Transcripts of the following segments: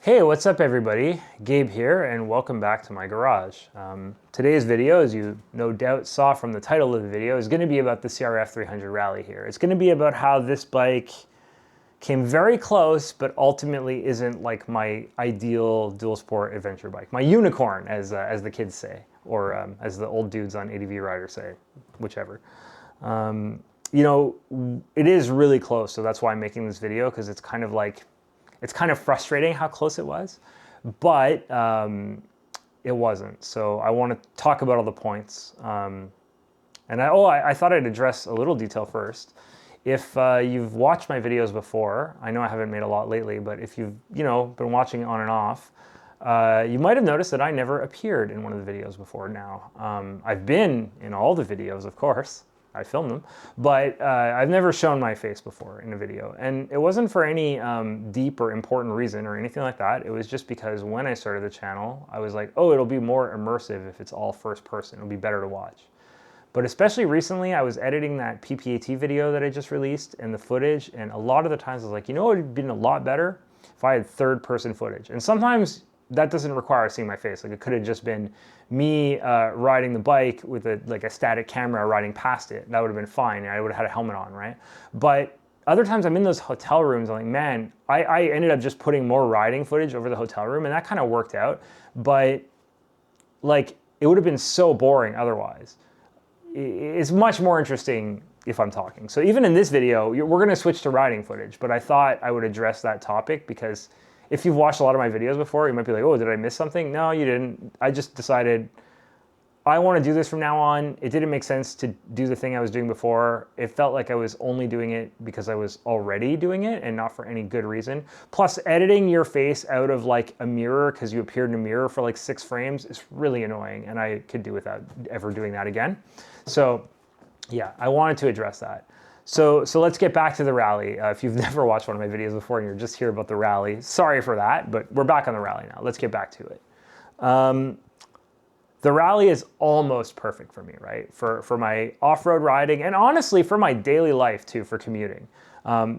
Hey, what's up everybody? Gabe here and welcome back to my garage. Today's video, as you no doubt saw from the title of the video, is going to be about the CRF300 Rally here. It's going to be about how this bike came very close, but ultimately isn't like my ideal dual sport adventure bike. My unicorn, as the kids say, or as the old dudes on ADV Rider say, whichever. You know, it is really close, so that's why I'm making this video, because it's kind of frustrating how close it was, but it wasn't. So I want to talk about all the points. And I thought I'd address a little detail first. If you've watched my videos before, I know I haven't made a lot lately, but if you've been watching on and off, you might have noticed that I never appeared in one of the videos before now. I've been in all the videos, of course. I filmed them, but I've never shown my face before in a video. And it wasn't for any deep or important reason or anything like that. It was just because when I started the channel, I was like, oh, it'll be more immersive if it's all first person. It'll be better to watch. But especially recently, I was editing that PPAT video that I just released and the footage. And a lot of the times I was like, you know, it would have been a lot better if I had third person footage. And sometimes that doesn't require seeing my face. Like it could have just been me riding the bike with a static camera riding past it. That would have been fine. I would have had a helmet on, right? But other times I'm in those hotel rooms, I'm like, man, I ended up just putting more riding footage over the hotel room, and that kind of worked out. But like, it would have been so boring otherwise. It's much more interesting if I'm talking. So even in this video, we're gonna switch to riding footage, but I thought I would address that topic because if you've watched a lot of my videos before, you might be like, oh, did I miss something? No, you didn't. I just decided I want to do this from now on. It didn't make sense to do the thing I was doing before. It felt like I was only doing it because I was already doing it and not for any good reason. Plus, editing your face out of like a mirror because you appeared in a mirror for like 6 frames is really annoying, and I could do without ever doing that again. So yeah, I wanted to address that. So let's get back to the Rally. If you've never watched one of my videos before and you're just here about the Rally, sorry for that, but we're back on the Rally now. Let's get back to it. The Rally is almost perfect for me, right? For my off-road riding and honestly for my daily life too, for commuting.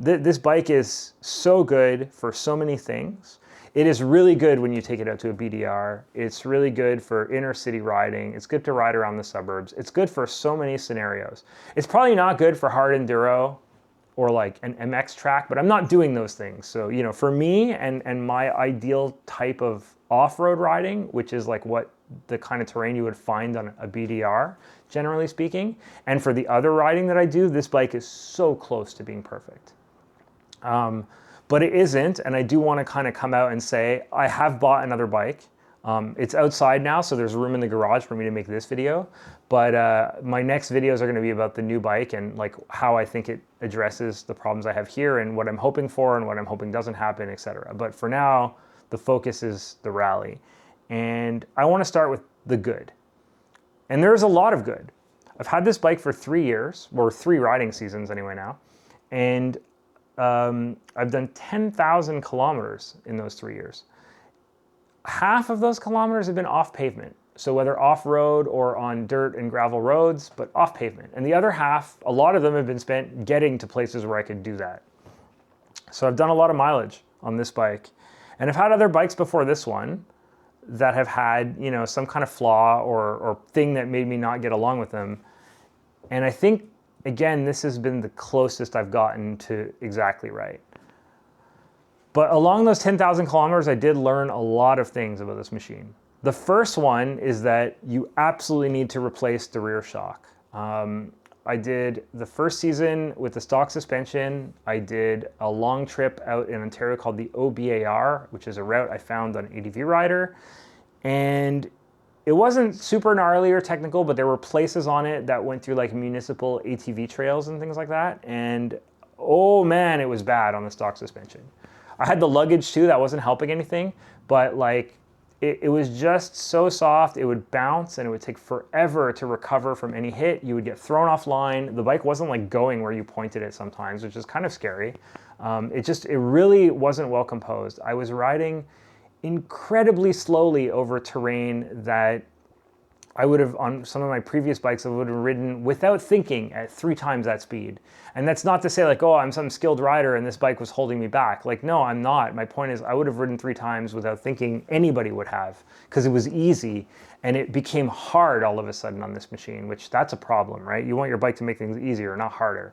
This bike is so good for so many things. It is really good when you take it out to a BDR. It's really good for inner city riding. It's good to ride around the suburbs. It's good for so many scenarios. It's probably not good for hard enduro or like an MX track, but I'm not doing those things. So, you know, for me and my ideal type of off-road riding, which is like what the kind of terrain you would find on a BDR, generally speaking, and for the other riding that I do, this bike is so close to being perfect. But it isn't, and I do want to kind of come out and say I have bought another bike. It's outside now, so there's room in the garage for me to make this video. But my next videos are going to be about the new bike and like how I think it addresses the problems I have here and what I'm hoping for and what I'm hoping doesn't happen, etc. But for now, the focus is the Rally. And I want to start with the good. And there's a lot of good. I've had this bike for 3 years, or 3 riding seasons anyway now. And I've done 10,000 kilometers in those 3 years. Half of those kilometers have been off pavement. So whether off-road or on dirt and gravel roads, but off pavement. And the other half, a lot of them have been spent getting to places where I could do that. So I've done a lot of mileage on this bike. And I've had other bikes before this one that have had, you know, some kind of flaw or thing that made me not get along with them. And I think, again, this has been the closest I've gotten to exactly right. But along those 10,000 kilometers, I did learn a lot of things about this machine. The first one is that you absolutely need to replace the rear shock. I did the first season with the stock suspension. I did a long trip out in Ontario called the OBAR, which is a route I found on ADV Rider. And it wasn't super gnarly or technical, but there were places on it that went through like municipal ATV trails and things like that. And oh man, it was bad on the stock suspension. I had the luggage too, that wasn't helping anything, but like it was just so soft, it would bounce and it would take forever to recover from any hit. You would get thrown offline. The bike wasn't like going where you pointed it sometimes, which is kind of scary. It really wasn't well composed. I was riding incredibly slowly over terrain that I would have, on some of my previous bikes, I would have ridden without thinking at 3 times that speed. And that's not to say like, oh, I'm some skilled rider and this bike was holding me back. Like, no, I'm not. My point is I would have ridden 3 times without thinking. Anybody would have, because it was easy and it became hard all of a sudden on this machine, which that's a problem, right? You want your bike to make things easier, not harder.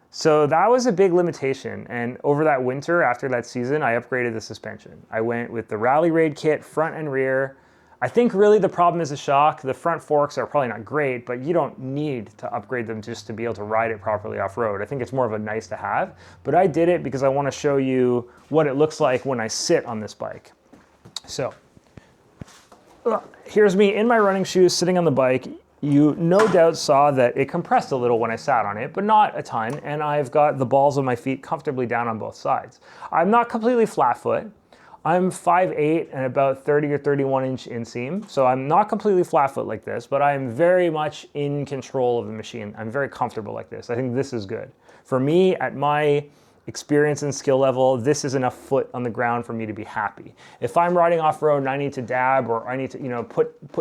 So that was a big limitation. And over that winter, after that season, I upgraded the suspension. I went with the Rally Raid kit, front and rear. I think really the problem is the shock. The front forks are probably not great, but you don't need to upgrade them just to be able to ride it properly off-road. I think it's more of a nice to have, but I did it because I want to show you what it looks like when I sit on this bike. So here's me in my running shoes sitting on the bike. You no doubt saw that it compressed a little when I sat on it, but not a ton, and I've got the balls of my feet comfortably down on both sides. I'm not completely flat foot. I'm 5'8" and about 30 or 31 inch inseam, so I'm not completely flat foot like this, but I'm very much in control of the machine. I'm very comfortable like this. I think this is good. For me, at my experience and skill level, this is enough foot on the ground for me to be happy. If I'm riding off-road and I need to dab or I need to,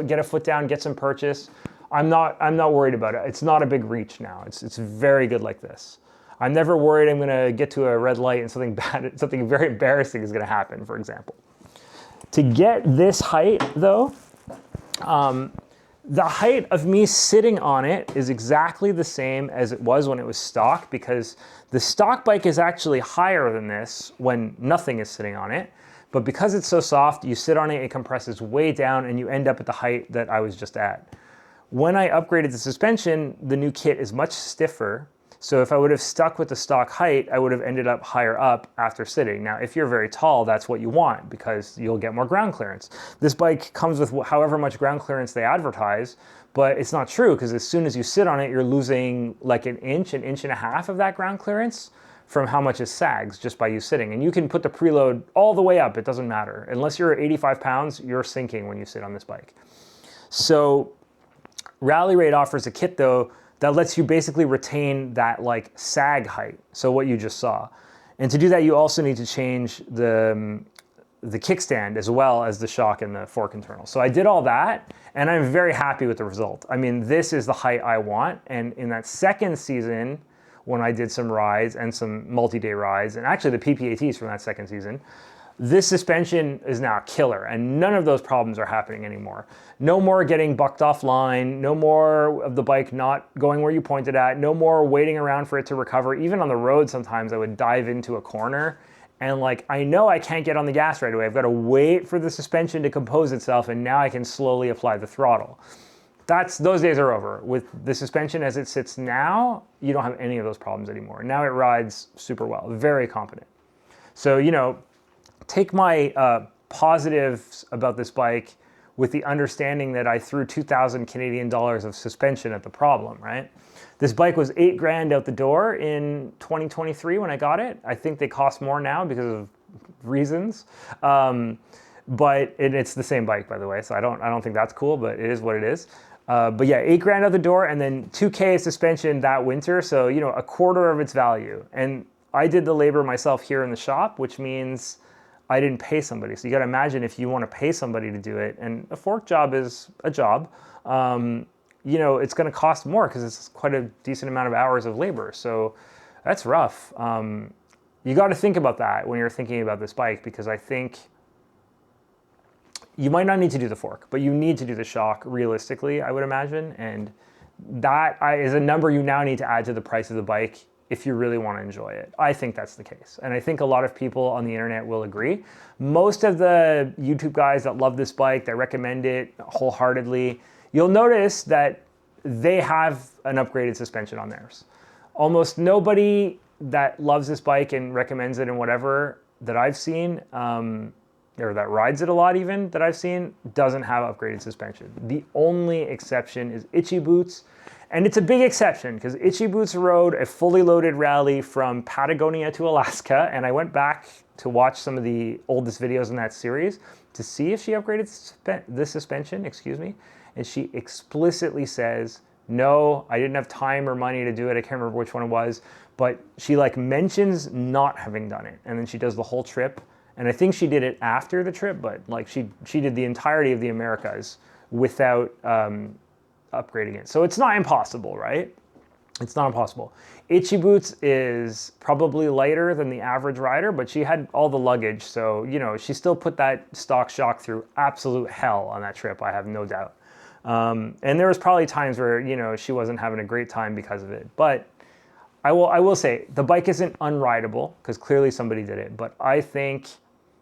get a foot down, get some purchase, I'm not worried about it. It's not a big reach now. It's very good like this. I'm never worried I'm gonna get to a red light and something very embarrassing is gonna happen, for example. To get this height though, the height of me sitting on it is exactly the same as it was when it was stock, because the stock bike is actually higher than this when nothing is sitting on it. But because it's so soft, you sit on it, it compresses way down and you end up at the height that I was just at. When I upgraded the suspension, the new kit is much stiffer. So if I would have stuck with the stock height, I would have ended up higher up after sitting. Now, if you're very tall, that's what you want because you'll get more ground clearance. This bike comes with however much ground clearance they advertise, but it's not true because as soon as you sit on it, you're losing like an inch and a half of that ground clearance from how much it sags just by you sitting. And you can put the preload all the way up, it doesn't matter. Unless you're 85 pounds, you're sinking when you sit on this bike. So Rally Raid offers a kit though, that lets you basically retain that like sag height. So what you just saw. And to do that, you also need to change the kickstand as well as the shock and the fork internal. So I did all that and I'm very happy with the result. I mean, this is the height I want. And in that second season, when I did some rides and some multi-day rides, and actually the PPATs from that second season, this suspension is now a killer and none of those problems are happening anymore. No more getting bucked offline, no more of the bike not going where you pointed at, no more waiting around for it to recover. Even on the road, sometimes I would dive into a corner and like, I know I can't get on the gas right away. I've got to wait for the suspension to compose itself and now I can slowly apply the throttle. Those days are over. With the suspension as it sits now, you don't have any of those problems anymore. Now it rides super well, very competent. So, take my positives about this bike with the understanding that I threw 2,000 Canadian dollars of suspension at the problem, right? This bike was $8 grand out the door in 2023 when I got it. I think they cost more now because of reasons. But it's the same bike, by the way, so I don't think that's cool, but it is what it is. But yeah, $8 grand out the door and then $2K suspension that winter, so a quarter of its value. And I did the labor myself here in the shop, which means I didn't pay somebody. So you got to imagine if you want to pay somebody to do it, and a fork job is a job, it's going to cost more because it's quite a decent amount of hours of labor. So that's rough. You got to think about that when you're thinking about this bike, because I think you might not need to do the fork, but you need to do the shock realistically, I would imagine. And that is a number you now need to add to the price of the bike if you really want to enjoy it. I think that's the case. And I think a lot of people on the internet will agree. Most of the YouTube guys that love this bike, that recommend it wholeheartedly, you'll notice that they have an upgraded suspension on theirs. Almost nobody that loves this bike and recommends it and whatever that I've seen, or that rides it a lot even, that I've seen, doesn't have upgraded suspension. The only exception is Itchy Boots. And it's a big exception because Itchy Boots rode a fully loaded rally from Patagonia to Alaska, and I went back to watch some of the oldest videos in that series to see if she upgraded the suspension, and she explicitly says, no, I didn't have time or money to do it. I can't remember which one it was, but she mentions not having done it, and then she does the whole trip, and I think she did it after the trip, but she did the entirety of the Americas without upgrading it. So it's not impossible, right? It's not impossible. Itchy Boots is probably lighter than the average rider, but she had all the luggage. So, you know, she still put that stock shock through absolute hell on that trip, I have no doubt. And there was probably times where, you know, she wasn't having a great time because of it. But I will say the bike isn't unrideable because clearly somebody did it. But I think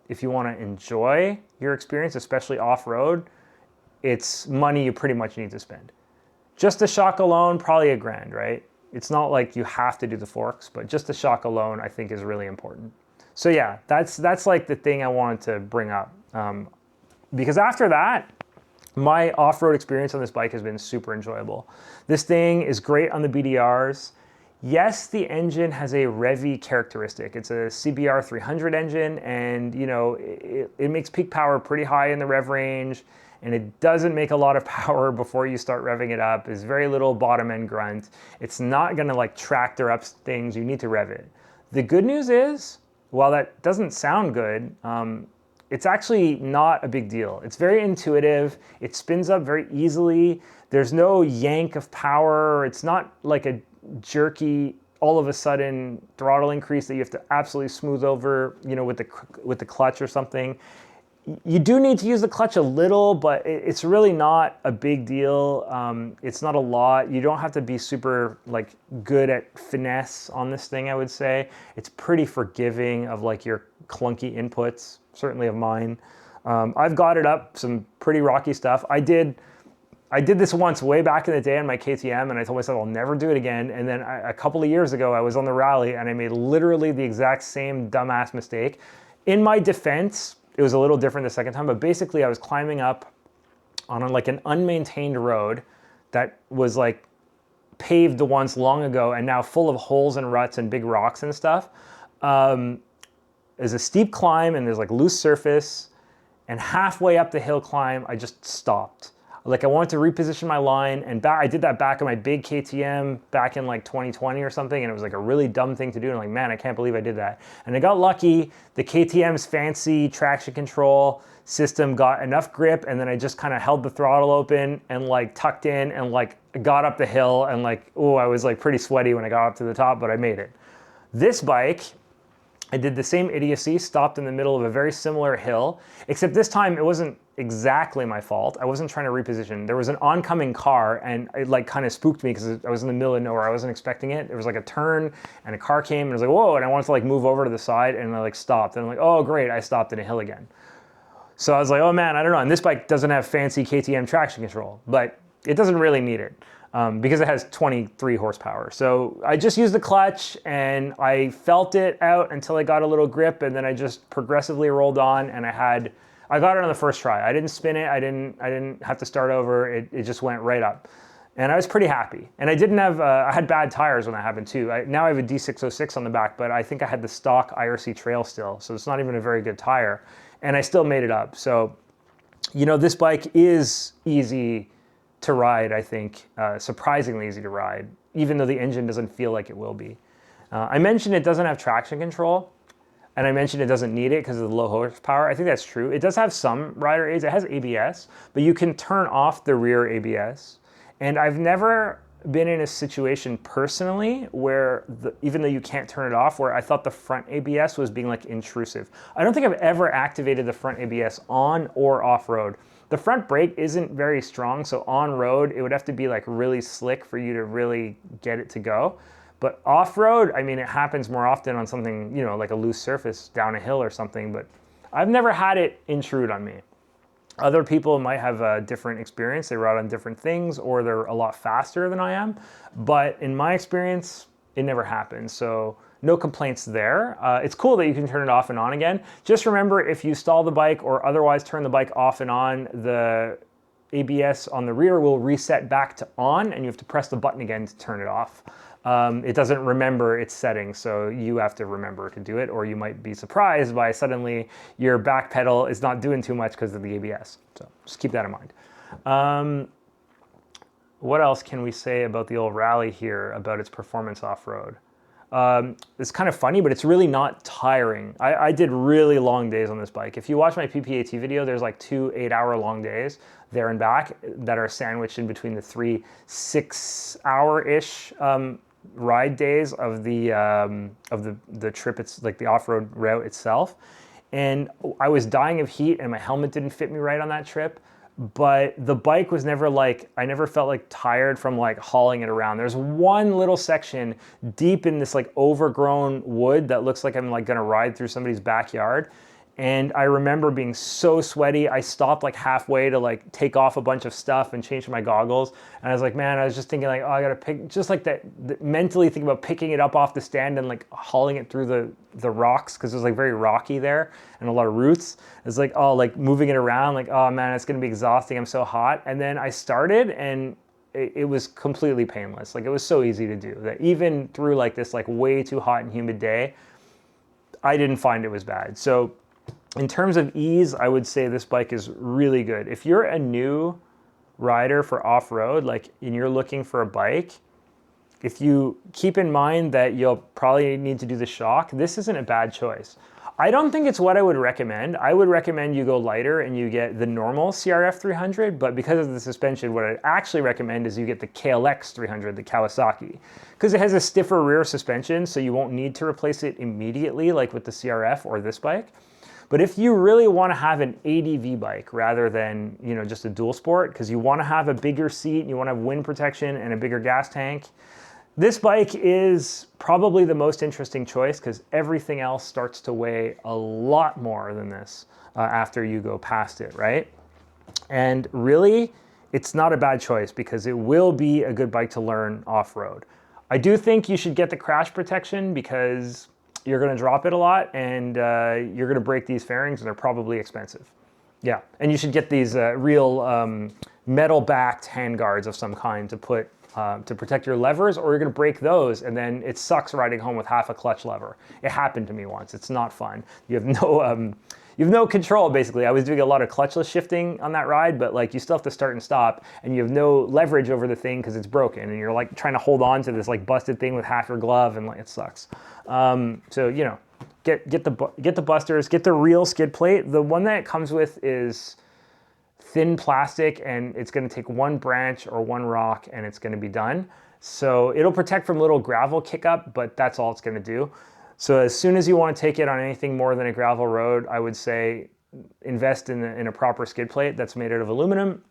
if you want to enjoy your experience, especially off-road, it's money you pretty much need to spend. Just the shock alone, probably $1,000, right? It's not like you have to do the forks, but just the shock alone, I think, is really important. So yeah, that's like the thing I wanted to bring up. Because after that, my off-road experience on this bike has been super enjoyable. This thing is great on the BDRs. Yes, the engine has a revvy characteristic. It's a CBR300 engine, and you know it makes peak power pretty high in the rev range, and it doesn't make a lot of power before you start revving it up. There's very little bottom end grunt. It's not gonna like tractor up things. You need to rev it. The good news is, while that doesn't sound good, it's actually not a big deal. It's very intuitive. It spins up very easily. There's no yank of power. It's not like a jerky, all of a sudden throttle increase that you have to absolutely smooth over, you know, with the clutch or something. You do need to use the clutch a little, but it's really not a big deal. It's not a lot. You don't have to be super like good at finesse on this thing, I would say. It's pretty forgiving of like your clunky inputs, certainly of mine. I've got it up some pretty rocky stuff. I did this once way back in the day on my KTM, and I told myself I'll never do it again. And then a couple of years ago, I was on the rally and I made literally the exact same dumbass mistake. In my defense, it was a little different the second time, but basically I was climbing up on like an unmaintained road that was like paved once long ago and now full of holes and ruts and big rocks and stuff. There's a steep climb and there's like loose surface, and halfway up the hill climb, I just stopped. Like I wanted to reposition my line, and I did that back on my big KTM back in like 2020 or something, and it was like a really dumb thing to do. And I'm like, man, I can't believe I did that. And I got lucky. The KTM's fancy traction control system got enough grip, and then I just kind of held the throttle open and like tucked in and like got up the hill, and like, oh, I was like pretty sweaty when I got up to the top, but I made it. This bike, I did the same idiocy, stopped in the middle of a very similar hill, except this time it wasn't exactly my fault. I wasn't trying to reposition. There was an oncoming car, and it like kind of spooked me because I was in the middle of nowhere. I wasn't expecting it. There was like a turn and a car came and I was like, whoa, and I wanted to like move over to the side, and I like stopped. And I'm like, oh great, I stopped in a hill again. So I was like, oh man, I don't know. And this bike doesn't have fancy KTM traction control, but it doesn't really need it. Because it has 23 horsepower. So I just used the clutch and I felt it out until I got a little grip, and then I just progressively rolled on, and I got it on the first try. I didn't spin it. I didn't have to start over. It just went right up. And I was pretty happy. And I didn't have, I had bad tires when that happened too. Now I have a D606 on the back, but I think I had the stock IRC Trail still. So it's not even a very good tire. And I still made it up. So, you know, this bike is easy to ride, I think, surprisingly easy to ride, even though the engine doesn't feel like it will be. I mentioned it doesn't have traction control, and I mentioned it doesn't need it because of the low horsepower. I think that's true. It does have some rider aids. It has ABS, but you can turn off the rear ABS. And I've never been in a situation personally where, even though you can't turn it off, where I thought the front ABS was being like intrusive. I don't think I've ever activated the front ABS on or off-road. The front brake isn't very strong, so on road, it would have to be like really slick for you to really get it to go. But off-road, I mean, it happens more often on something, you know, like a loose surface down a hill or something, but I've never had it intrude on me. Other people might have a different experience. They ride on different things, or they're a lot faster than I am. But in my experience, it never happens. So no complaints there. It's cool that you can turn it off and on again. Just remember, if you stall the bike or otherwise turn the bike off and on, the ABS on the rear will reset back to on, and you have to press the button again to turn it off. It doesn't remember its settings, so you have to remember to do it, or you might be surprised by suddenly your back pedal is not doing too much because of the ABS. So just keep that in mind. What else can we say about the old Rally here, about its performance off-road? It's kind of funny, but it's really not tiring. I did really long days on this bike. If you watch my PPAT video, there's like 2 8-hour long days there and back that are sandwiched in between the 3 6-hour-ish ride days of the trip. It's like the off-road route itself. And I was dying of heat and my helmet didn't fit me right on that trip. But the bike was never like, I never felt like tired from like hauling it around. There's one little section deep in this like overgrown wood that looks like I'm like gonna ride through somebody's backyard. And I remember being so sweaty. I stopped like halfway to like take off a bunch of stuff and change my goggles. And I was like, man, I was just thinking like, oh, I gotta pick, just like that, mentally think about picking it up off the stand and like hauling it through the rocks, because it was like very rocky there and a lot of roots. It's like, oh, like moving it around, like, oh man, it's gonna be exhausting. I'm so hot. And then I started and it was completely painless. Like it was so easy to do that even through like this like way too hot and humid day, I didn't find it was bad. So in terms of ease, I would say this bike is really good. If you're a new rider for off-road, like, and you're looking for a bike, if you keep in mind that you'll probably need to do the shock, this isn't a bad choice. I don't think it's what I would recommend. I would recommend you go lighter and you get the normal CRF300, but because of the suspension, what I'd actually recommend is you get the KLX300, the Kawasaki, because it has a stiffer rear suspension, so you won't need to replace it immediately like with the CRF or this bike. But if you really want to have an ADV bike rather than, you know, just a dual sport, because you want to have a bigger seat, you want to have wind protection and a bigger gas tank, this bike is probably the most interesting choice, because everything else starts to weigh a lot more than this after you go past it, right? And really, it's not a bad choice because it will be a good bike to learn off-road. I do think you should get the crash protection because you're going to drop it a lot and you're going to break these fairings and they're probably expensive. Yeah, and you should get these real metal-backed handguards of some kind to put to protect your levers, or you're going to break those and then it sucks riding home with half a clutch lever. It happened to me once. It's not fun. You have no control, basically. I was doing a lot of clutchless shifting on that ride, but like you still have to start and stop and you have no leverage over the thing because it's broken and you're like trying to hold on to this like busted thing with half your glove and like it sucks. So, you know, get the busters, get the real skid plate. The one that it comes with is thin plastic and it's going to take one branch or one rock and it's going to be done. So it'll protect from little gravel kick up, but that's all it's going to do. So as soon as you want to take it on anything more than a gravel road, I would say invest in a proper skid plate that's made out of aluminum,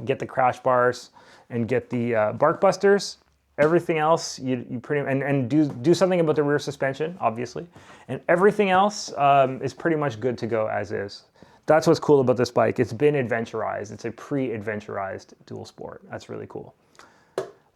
get the crash bars and get the bark busters. Everything else, you pretty, and do something about the rear suspension, obviously. And everything else is pretty much good to go as is. That's what's cool about this bike. It's been adventurized. It's a pre-adventurized dual sport. That's really cool.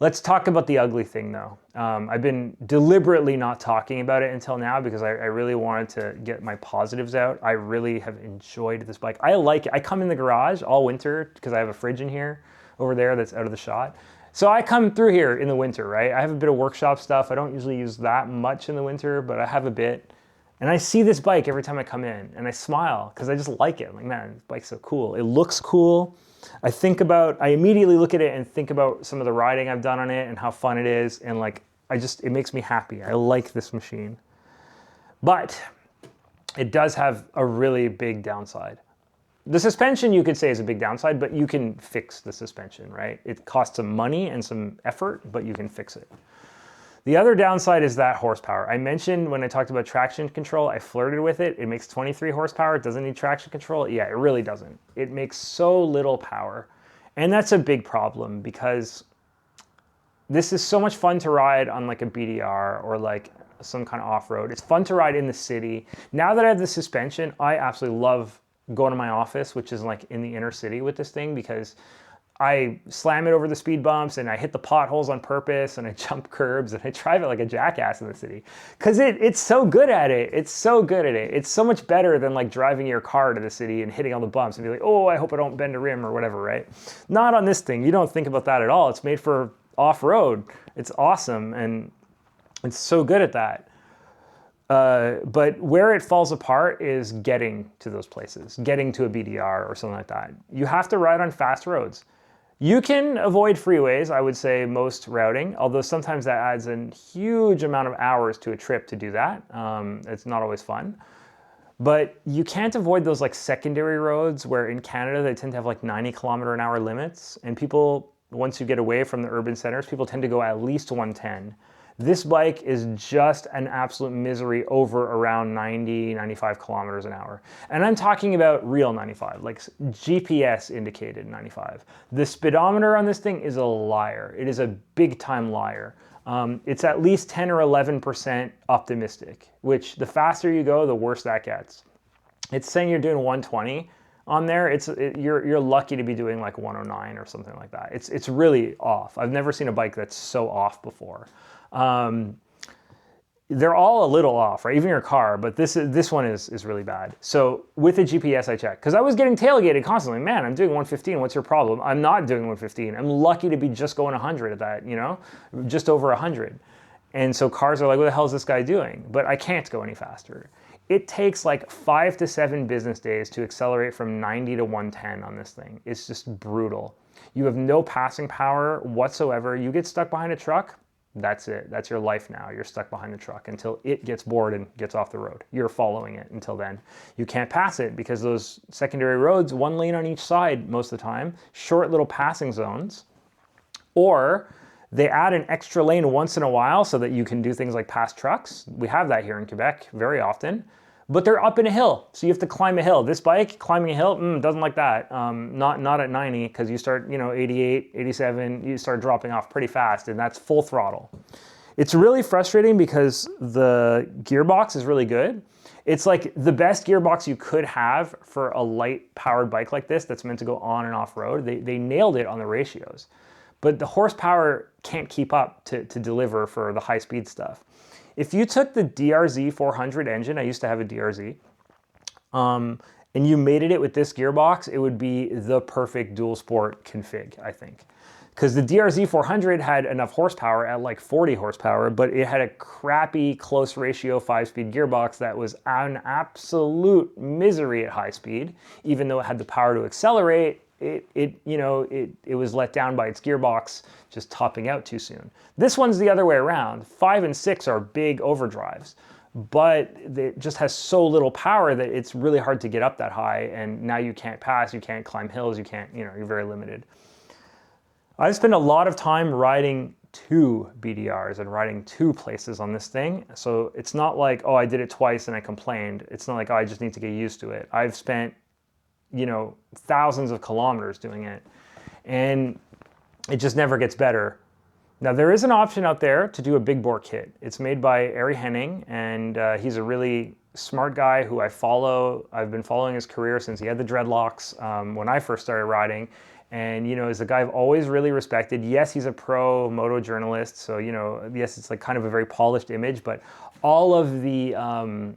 Let's talk about the ugly thing though. I've been deliberately not talking about it until now because I really wanted to get my positives out. I really have enjoyed this bike. I like it. I come in the garage all winter because I have a fridge in here over there that's out of the shot. So I come through here in the winter, right? I have a bit of workshop stuff. I don't usually use that much in the winter, but I have a bit. And I see this bike every time I come in and I smile because I just like it. I'm like, man, this bike's so cool. It looks cool. I immediately look at it and think about some of the riding I've done on it and how fun it is. And like, it makes me happy. I like this machine. But it does have a really big downside. The suspension, you could say, is a big downside, but you can fix the suspension, right? It costs some money and some effort, but you can fix it. The other downside is that horsepower. I mentioned when I talked about traction control, I flirted with it. It makes 23 horsepower. It doesn't need traction control. Yeah, it really doesn't. It makes so little power. And that's a big problem because this is so much fun to ride on like a BDR or like some kind of off-road. It's fun to ride in the city. Now that I have the suspension, I absolutely love going to my office, which is like in the inner city with this thing, because I slam it over the speed bumps and I hit the potholes on purpose and I jump curbs and I drive it like a jackass in the city because it's so good at it. It's so good at it. It's so much better than like driving your car to the city and hitting all the bumps and be like, oh, I hope I don't bend a rim or whatever, right? Not on this thing. You don't think about that at all. It's made for off-road. It's awesome and it's so good at that. But where it falls apart is getting to those places, getting to a BDR or something like that. You have to ride on fast roads. You can avoid freeways, I would say, most routing, although sometimes that adds a huge amount of hours to a trip to do that. It's not always fun. But you can't avoid those like secondary roads where in Canada they tend to have like 90-kilometer-an-hour limits, and people, once you get away from the urban centers, people tend to go at least 110. This bike is just an absolute misery over around 90, 95 kilometers an hour. And I'm talking about real 95, like GPS indicated 95. The speedometer on this thing is a liar. It is a big time liar. It's at least 10 or 11% optimistic, which the faster you go, the worse that gets. It's saying you're doing 120 on there. You're lucky to be doing like 109 or something like that. It's really off. I've never seen a bike that's so off before. They're all a little off, right? Even your car, but this one is really bad. So with the GPS, I checked because I was getting tailgated constantly. Man, I'm doing 115. What's your problem? I'm not doing 115. I'm lucky to be just going 100 at that, you know, just over 100. And so cars are like, what the hell is this guy doing? But I can't go any faster. It takes like 5 to 7 business days to accelerate from 90 to 110 on this thing. It's just brutal. You have no passing power whatsoever. You get stuck behind a truck. That's it. That's your life now. You're stuck behind the truck until it gets bored and gets off the road. You're following it until then. You can't pass it because those secondary roads, one lane on each side most of the time, short little passing zones, or they add an extra lane once in a while so that you can do things like pass trucks. We have that here in Quebec very often, but they're up in a hill, so you have to climb a hill. This bike, climbing a hill, doesn't like that. Not at 90, because you start, 88, 87, you start dropping off pretty fast, and that's full throttle. It's really frustrating because the gearbox is really good. It's like the best gearbox you could have for a light-powered bike like this that's meant to go on and off-road. They nailed it on the ratios. But the horsepower can't keep up to deliver for the high-speed stuff. If you took the DRZ 400 engine, I used to have a DRZ, and you mated it with this gearbox, it would be the perfect dual sport config, I think. Because the DRZ 400 had enough horsepower at like 40 horsepower, but it had a crappy close ratio 5-speed gearbox that was an absolute misery at high speed. Even though it had the power to accelerate, it was let down by its gearbox just topping out too soon. This one's the other way around. 5 and 6 are big overdrives, but it just has so little power that it's really hard to get up that high, and now you can't pass, you can't climb hills, you can't, you're very limited. I've spent a lot of time riding 2 BDRs and riding 2 places on this thing, so it's not like, oh, I did it twice and I complained. It's not like, oh, I just need to get used to it. I've spent thousands of kilometers doing it, and it just never gets better. Now, there is an option out there to do a big bore kit. It's made by Ari Henning, and he's a really smart guy who I follow. I've been following his career since he had the dreadlocks when I first started riding. And, is a guy I've always really respected. Yes, he's a pro moto journalist, so, yes, it's like kind of a very polished image, but all of the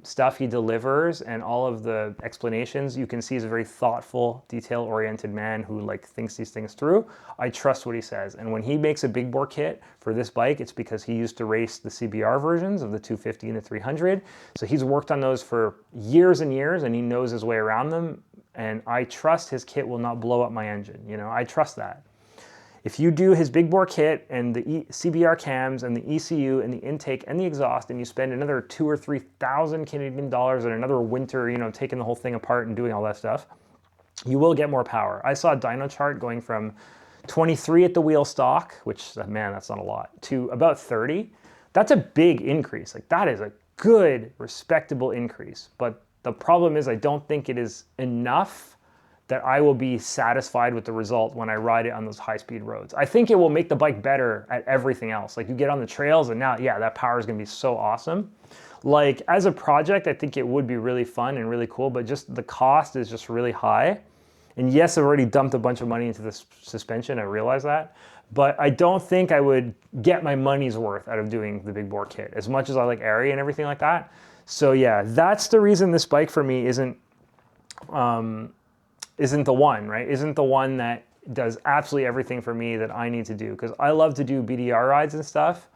stuff he delivers and all of the explanations, you can see he's a very thoughtful, detail-oriented man who thinks these things through. I trust what he says. And when he makes a big bore kit for this bike, it's because he used to race the CBR versions of the 250 and the 300. So he's worked on those for years and years, and he knows his way around them. And I trust his kit will not blow up my engine. I trust that. If you do his big bore kit and the CBR cams and the ECU and the intake and the exhaust, and you spend another $2,000 or $3,000 Canadian dollars and another winter, taking the whole thing apart and doing all that stuff, you will get more power. I saw a dyno chart going from 23 at the wheel stock, which, man, that's not a lot, to about 30. That's a big increase. That is a good, respectable increase. But the problem is I don't think it is enough that I will be satisfied with the result when I ride it on those high-speed roads. I think it will make the bike better at everything else. You get on the trails and now, yeah, that power is gonna be so awesome. As a project, I think it would be really fun and really cool, but just the cost is just really high. And yes, I've already dumped a bunch of money into this suspension, I realize that, but I don't think I would get my money's worth out of doing the big bore kit, as much as I like Ari and everything like that. So yeah, that's the reason this bike for me isn't the one, right? Isn't the one that does absolutely everything for me that I need to do. Because I love to do BDR rides and stuff,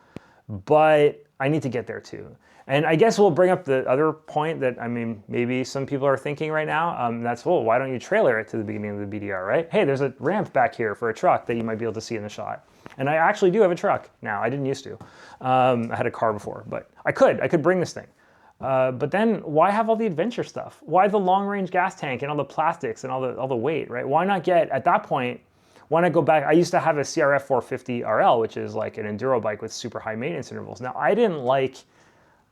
but I need to get there too. And I guess we'll bring up the other point that, I mean, maybe some people are thinking right now. That's, well, why don't you trailer it to the beginning of the BDR, right? Hey, there's a ramp back here for a truck that you might be able to see in the shot. And I actually do have a truck now. I didn't used to. I had a car before, but I could bring this thing. But then why have all the adventure stuff? Why the long range gas tank and all the plastics and all the weight, right? Why not get, at that point, why not go back? I used to have a CRF300RL, which is like an enduro bike with super high maintenance intervals. Now, I didn't like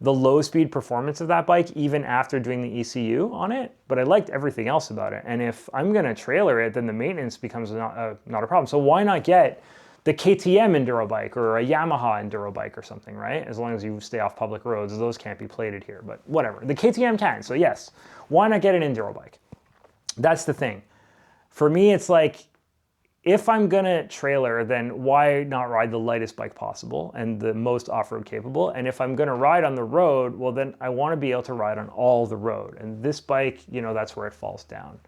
the low speed performance of that bike even after doing the ECU on it, but I liked everything else about it. And if I'm gonna trailer it, then the maintenance becomes not a problem. So why not get the KTM enduro bike or a Yamaha enduro bike or something, right? As long as you stay off public roads, those can't be plated here, but whatever. The KTM can, so yes, why not get an enduro bike? That's the thing. For me, it's like, if I'm gonna trailer, then why not ride the lightest bike possible and the most off-road capable? And if I'm gonna ride on the road, well then I wanna be able to ride on all the road. And this bike, you know, that's where it falls down.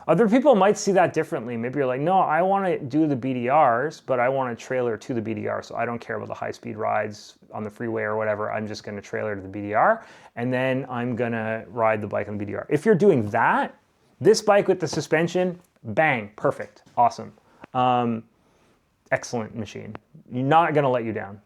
Other people might see that differently. Maybe you're like, no, I wanna do the BDRs, but I wanna trailer to the BDR, so I don't care about the high-speed rides on the freeway or whatever. I'm just gonna trailer to the BDR, and then I'm gonna ride the bike on the BDR. If you're doing that, this bike with the suspension, bang, perfect, awesome. Excellent machine. You're not gonna let you down.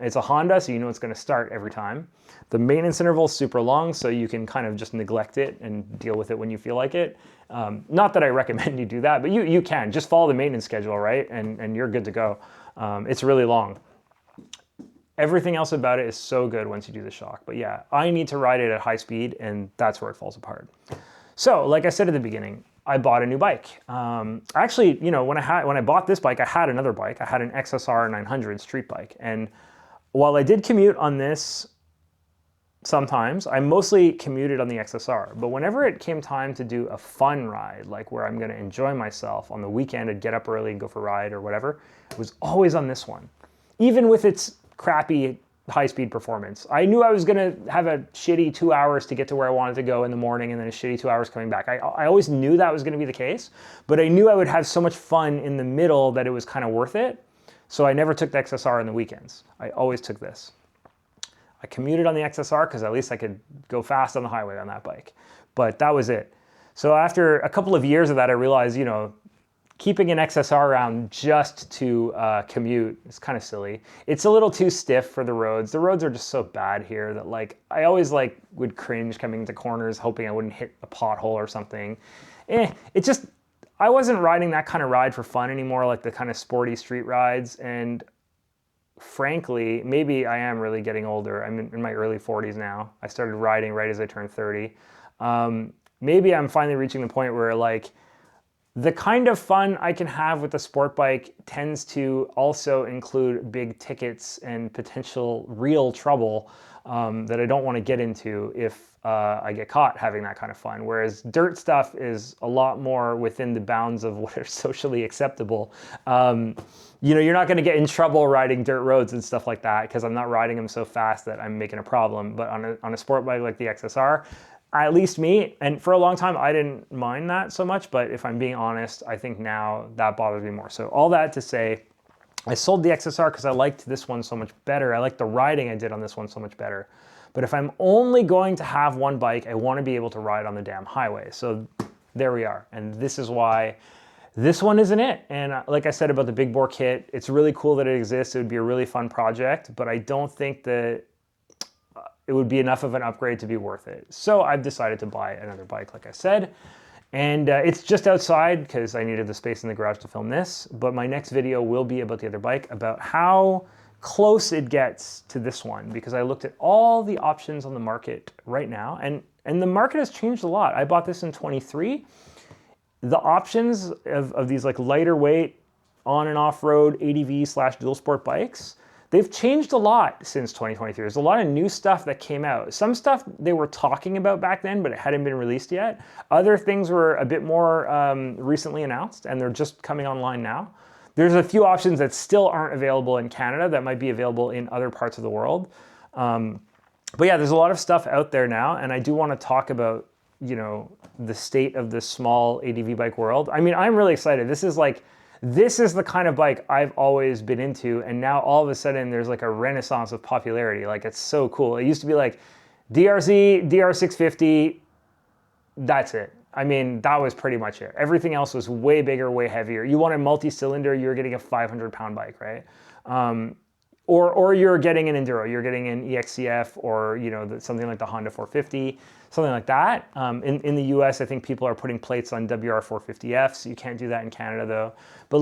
It's a Honda, so you know it's gonna start every time. The maintenance interval is super long, so you can kind of just neglect it and deal with it when you feel like it. Not that I recommend you do that, but you can. Just follow the maintenance schedule, right? And you're good to go. It's really long. Everything else about it is so good once you do the shock. But yeah, I need to ride it at high speed, and that's where it falls apart. So, like I said at the beginning, I bought a new bike. Actually, you know, when I bought this bike, I had another bike. I had an XSR 900 street bike. And while I did commute on this sometimes, I mostly commuted on the XSR. But whenever it came time to do a fun ride, like where I'm gonna enjoy myself on the weekend, I'd get up early and go for a ride or whatever, it was always on this one. Even with its crappy high-speed performance. I knew I was gonna have a shitty 2 hours to get to where I wanted to go in the morning and then a shitty 2 hours coming back. I always knew that was gonna be the case, but I knew I would have so much fun in the middle that it was kind of worth it. So I never took the XSR on the weekends. I always took this. I commuted on the XSR because at least I could go fast on the highway on that bike, but that was it. So after a couple of years of that, I realized, you know, keeping an XSR around just to commute is kind of silly. It's a little too stiff for the roads. The roads are just so bad here that like I always like would cringe coming into corners hoping I wouldn't hit a pothole or something. I wasn't riding that kind of ride for fun anymore, like the kind of sporty street rides. And frankly, maybe I am really getting older. I'm in my early 40s now. I started riding right as I turned 30. Maybe I'm finally reaching the point where like the kind of fun I can have with a sport bike tends to also include big tickets and potential real trouble that I don't want to get into if I get caught having that kind of fun. Whereas dirt stuff is a lot more within the bounds of what are socially acceptable. You know, you're not going to get in trouble riding dirt roads and stuff like that because I'm not riding them so fast that I'm making a problem. But on a sport bike like the XSR, at least me, and for a long time, I didn't mind that so much, but if I'm being honest, I think now that bothers me more. So all that to say, I sold the XSR because I liked this one so much better. I liked the riding I did on this one so much better. But if I'm only going to have one bike, I want to be able to ride on the damn highway. So there we are. And this is why this one isn't it. And like I said about the big bore kit, it's really cool that it exists. It would be a really fun project, but I don't think that it would be enough of an upgrade to be worth it. So I've decided to buy another bike, like I said. And it's just outside because I needed the space in the garage to film this. But my next video will be about the other bike, about how close it gets to this one, because I looked at all the options on the market right now, and the market has changed a lot. I bought this in 23. The options of these like lighter weight on and off-road ADV / dual sport bikes, they've changed a lot since 2023. There's a lot of new stuff that came out. Some stuff they were talking about back then, but it hadn't been released yet. Other things were a bit more recently announced, and they're just coming online now. There's a few options that still aren't available in Canada that might be available in other parts of the world. But yeah, there's a lot of stuff out there now, and I do want to talk about, you know, the state of the small ADV bike world. I mean, I'm really excited. This This is the kind of bike I've always been into, and now all of a sudden there's like a renaissance of popularity. Like, it's so cool. It used to be like DRZ, DR650, that's it. I mean, that was pretty much it. Everything else was way bigger, way heavier. You wanted multi-cylinder, you're getting a 500-pound bike, right? Or you're getting an enduro, you're getting an EXCF, or something like the Honda 450, something like that. In the US, I think people are putting plates on WR 450Fs. You can't do that in Canada though. But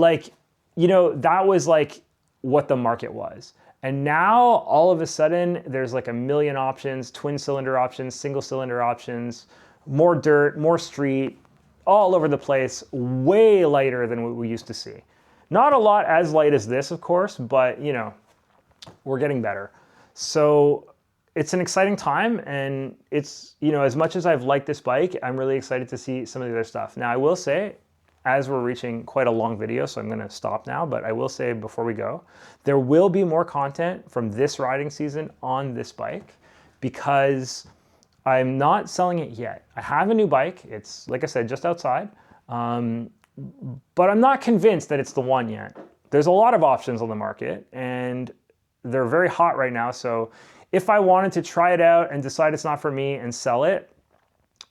that was like what the market was. And now all of a sudden there's like a million options, twin cylinder options, single cylinder options, more dirt, more street, all over the place, way lighter than what we used to see. Not a lot as light as this, of course, but we're getting better. So it's an exciting time, and it's, as much as I've liked this bike, I'm really excited to see some of the other stuff. Now, I will say, as we're reaching quite a long video, so I'm gonna stop now, but I will say before we go, there will be more content from this riding season on this bike, because I'm not selling it yet. I have a new bike. It's, like I said, just outside, but I'm not convinced that it's the one yet. There's a lot of options on the market, and they're very hot right now. So if I wanted to try it out and decide it's not for me and sell it,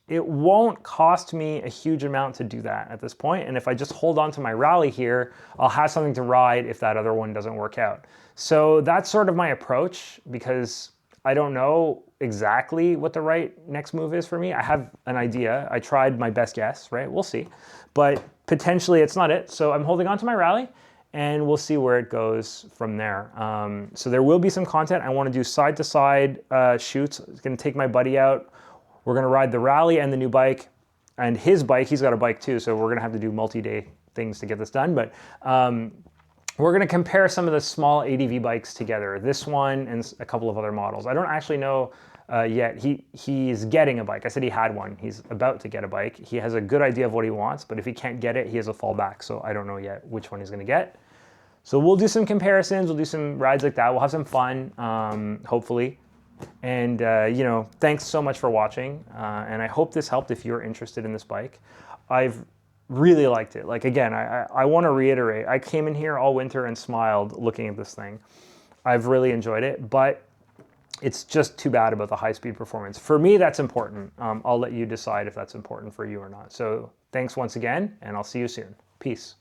it won't cost me a huge amount to do that at this point. And if I just hold on to my Rally here, I'll have something to ride if that other one doesn't work out. So that's sort of my approach, because I don't know exactly what the right next move is for me. I have an idea. I tried my best guess, right? We'll see. But potentially it's not it. So I'm holding on to my Rally, and we'll see where it goes from there. So there will be some content. I want to do side-to-side shoots. I'm going to take my buddy out. We're going to ride the Rally and the new bike, and his bike. He's got a bike too, so we're going to have to do multi-day things to get this done. But we're going to compare some of the small ADV bikes together. This one and a couple of other models. I don't actually know yet. He's getting a bike. I said he had one. He's about to get a bike. He has a good idea of what he wants, but if he can't get it, he has a fallback. So I don't know yet which one he's going to get. So we'll do some comparisons. We'll do some rides like that. We'll have some fun, hopefully. And, thanks so much for watching. And I hope this helped if you're interested in this bike. I've really liked it. Like, again, I want to reiterate, I came in here all winter and smiled looking at this thing. I've really enjoyed it, but it's just too bad about the high-speed performance. For me, that's important. I'll let you decide if that's important for you or not. So thanks once again, and I'll see you soon. Peace.